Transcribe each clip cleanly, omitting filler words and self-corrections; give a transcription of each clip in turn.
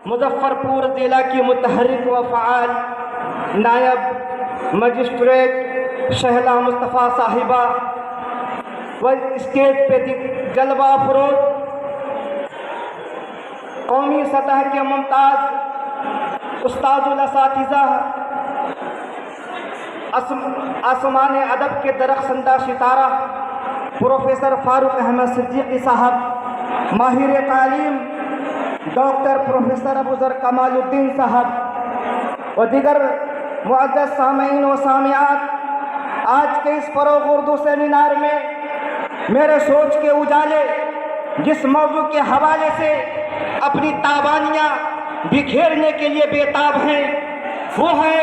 मुजफ्फरपुर ज़िला की मुतहर्रिक व फ़आल नायब मजिस्ट्रेट शहला मुस्तफ़ा साहिबा व स्टेज पे जलवा फरोज कौमी सतह के मुमताज़ उस्तादुल असातिज़ा आसमान अदब के दरख्शंदा सितारा प्रोफेसर फारूक अहमद सिद्दीकी साहब, माहिर तालीम डॉक्टर प्रोफेसर अबूज़र कमालुद्दीन साहब व दीगर मुअज़्ज़ज़ सामीन व सामियात, आज के इस फ़रोग़ उर्दू सेमिनार में मेरे सोच के उजाले जिस मौजू के हवाले से अपनी ताबानियाँ बिखेरने के लिए बेताब हैं, वो है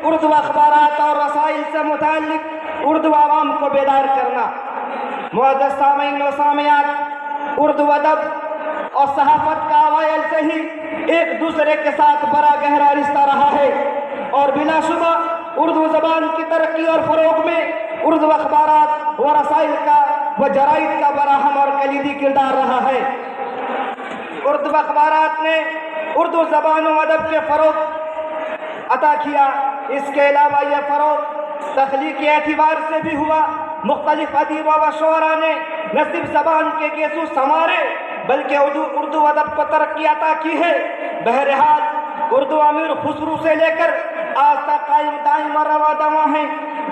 उर्दू अखबारात और रसाइल से मुताल्लिक़ उर्दू आवाम को बेदार करना। मुअज़्ज़ज़ सामीन व सामियात, उर्दू अदब और सहाफ़त का अवाइल से ही एक दूसरे के साथ बड़ा गहरा रिश्ता रहा है और बिलाशुबा उर्दू ज़बान की तरक्की और फ़रोग़ में उर्दू अखबारात व रसाइल का व जराइद का बड़ा अहम और कलीदी किरदार रहा है। उर्दू अखबारात ने उर्दू ज़बान व अदब के फ़रोग़ अता किया। इसके अलावा यह फ़रोग़ तख्लीक़ी एतबार से भी हुआ। मुख्तलिफ़ अदीब व शुअरा ने न सिर्फ ज़बान के गेसू संवारे बल्कि उर्दू अदब को तरक्की अता की है। बहरहाल उर्दू अमीर खुसरू से लेकर आज तक कायम दाइम और रवा दवा है।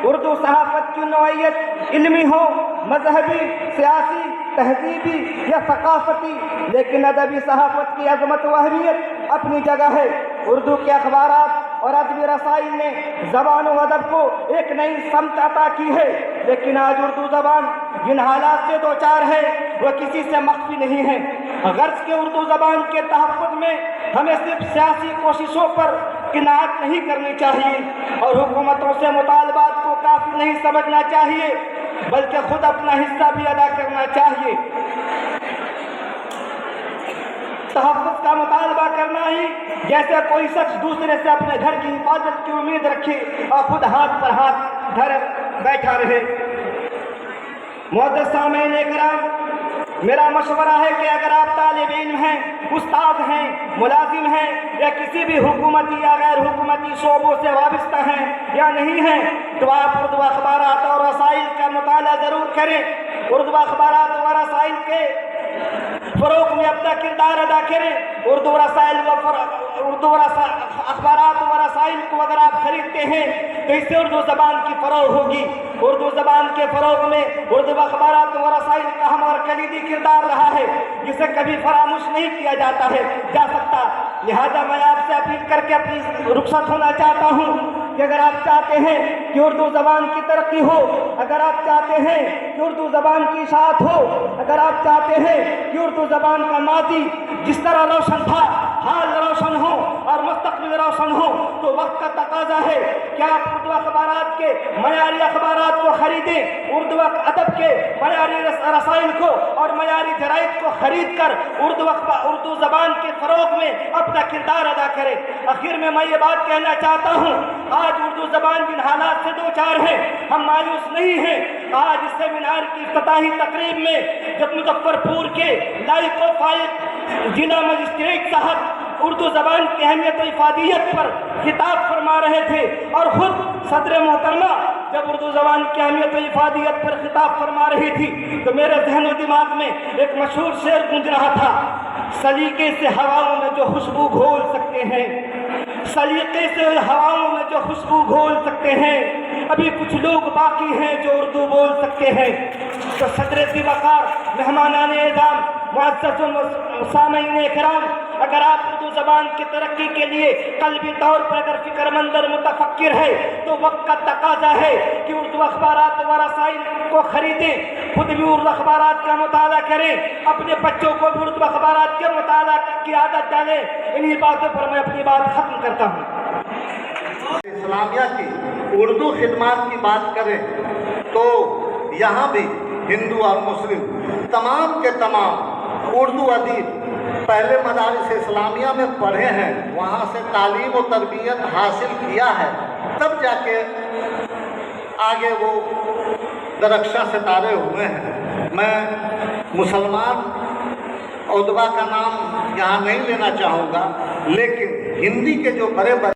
उर्दू सहाफ़त की नौइयत इल्मी हो, मजहबी, सियासी, तहजीबी या सकाफ़ती, लेकिन अदबी सहाफ़त की अज़मत व अहमियत अपनी जगह है। उर्दू के अखबारात और अदबी रसाइल ने ज़बान व अदब को एक नई समत अता की है, लेकिन आज उर्दू ज़बान जिन हालात से दो चार है वह किसी से मख्फी नहीं है। गर्ज के उर्दू ज़बान के तहफ़्फ़ुज़ में हमें सिर्फ सियासी कोशिशों पर किनायत नहीं करनी चाहिए और हुकूमतों से मुतालबात को काफ़ी नहीं समझना चाहिए, बल्कि खुद अपना हिस्सा भी अदा करना चाहिए। तहफ़्फ़ुज़ का मुतालबा करना ही जैसे कोई शख्स दूसरे से अपने घर की हिफाजत की उम्मीद रखे और खुद हाथ पर हाथ धर बैठा रहे। मुअज़्ज़ज़ सामीन इकराम, मेरा मशवरा है कि अगर आप तालिब इल्म हैं, उस्ताद हैं, मुलाजिम हैं या किसी भी हुकूमती या गैर हुकूमती शोबों से वाबस्ता हैं या नहीं हैं, तो आप उर्दू अखबारात और रसाइल का मुताला ज़रूर करें। उर्दू अखबारात और रसाइल के फ़रोग़ में अपना किरदार अदा करें। उर्दू अखबारात व रसाइल को अगर आप खरीदते हैं तो इससे उर्दू ज़बान की फ़रोग़ होगी। उर्दू ज़बान के फ़रोग़ में उर्दू अखबारात व रसाइल का अहम और कलीदी किरदार रहा है, जिसे कभी फरामोश नहीं किया जा सकता। लिहाजा मैं आपसे अपील करके अपनी रुख़सत होना चाहता हूँ कि अगर आप चाहते हैं कि उर्दू ज़बान की तरक्की हो, अगर आप चाहते हैं कि उर्दू ज़बान की इशाअत हो, अगर आप चाहते हैं कि उर्दू ज़बान का माज़ी जिस तरह रोशन था हाल रोशन हो और मुस्तक़बिल रोशन हो, तो वक्त का तकाज़ा है कि आप उर्दू अखबारात के मयारी अखबारात को ख़रीदें, उर्दू अदब के मयारी रसाइल को और मयारी जराइद को ख़रीद कर उर्दू ज़बान के फ़रोग़ में अपना किरदार अदा करें। आखिर में मैं ये बात कहना चाहता हूँ, आज उर्दू ज़बान जिन हालात से दो चार है, हम मायूस नहीं हैं। आज इस सेमिनार की इफ्तिताही तकरीब में जब मुजफ्फरपुर के लाइक व फाइक जिला मजिस्ट्रेट साहब उर्दू ज़बान की अहमियत व इफ़ादियत पर खिताब फरमा रहे थे और ख़ुद सदर मोहतरमा जब उर्दू ज़बान की अहमियत व इफ़ादियत पर खिताब फरमा रही थी, तो मेरे जहन व दिमाग में एक मशहूर शेर गूंज रहा था, सलीके से हवाओं में जो खुशबू घोल सकते हैं, सलीके से हवाओं में जो खुशबू घोल सकते हैं, अभी कुछ लोग बाकी हैं जो उर्दू बोल सकते हैं। तो सदर वक़ार, मेहमानान एज़ाम, मुअज़्ज़ज़ सामीन इकराम, अगर आप उर्दू ज़बान की तरक्की के लिए क़ल्बी तौर पर अगर फ़िक्रमंद और मुतफ़क्किर है, तो वक्त का तकाज़ा है कि उर्दू अखबारात व रसाइल को ख़रीदें, खुद भी उर्दू अखबारात का मुताला करें, अपने बच्चों को भी उर्दू अखबारात के मुताला की आदत डालें। इन्हीं बातों पर मैं अपनी बात ख़त्म करता हूँ। इस्लामिया की उर्दू खिदमात की बात करें तो यहाँ भी हिंदू और मुस्लिम तमाम के तमाम उर्दू अदीब पहले मदारिस इस्लामिया में पढ़े हैं, वहाँ से तालीम व तरबियत हासिल किया है, तब जाके आगे वो दरख्शां सितारे हुए हैं। मैं मुसलमान ادبا کا نام یہاں نہیں لینا چاہوں گا، لیکن ہندی کے جو بڑے بڑے